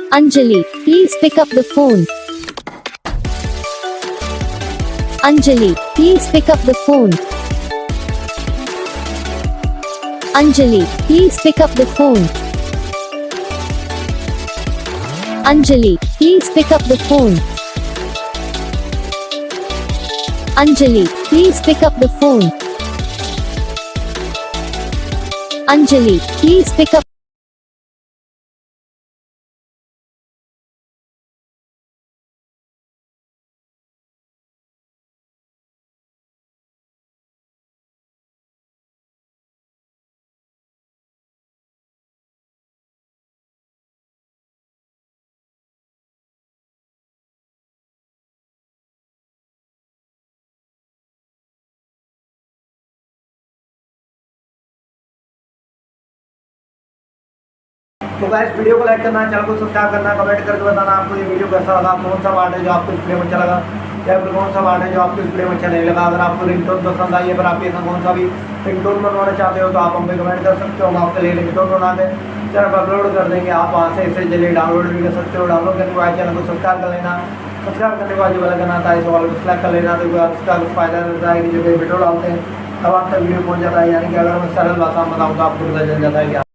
Anjali, please pick up the phone. Anjali, please pick up the phone. Anjali, please pick up the phone. Anjali, please pick up the phone. Anjali, please pick up the phone. Anjali, please pick up. तो guys video को like करना, channel को subscribe करना, comment करके बताना आपको ये video कैसा लगा, कौन सा पार्ट है जो आपको इस वीडियो में अच्छा लगा या फिर कौन सा पार्ट है जो आपको इस वीडियो में अच्छा नहीं लगा। अगर आपको रिंगटोन पसंद आई है पर आप ऐसा कौन सा भी रिंगटोन बनवाना चाहते हो तो आप हम पे कमेंट कर सकते हो। हम आपके लिए रिंगटोन बना के चैनल पर अपलोड कर देंगे। आप वहाँ से इसे जल्दी डाउनलोड भी कर सकते हो। डाउनलोड करने के बाद चैनल को सब्सक्राइब कर लेना। सब्सक्राइब करने के बाद जो वाला करना था इस वाले को सिलेक्ट कर लेना, तो उसका फायदा रहता है कि जो वीडियो डालते हैं तब आप तक वीडियो पहुँच जाता है। यानी कि अगर मैं सरल भाषा में बताऊँ तो आपको पता चल जाता है कि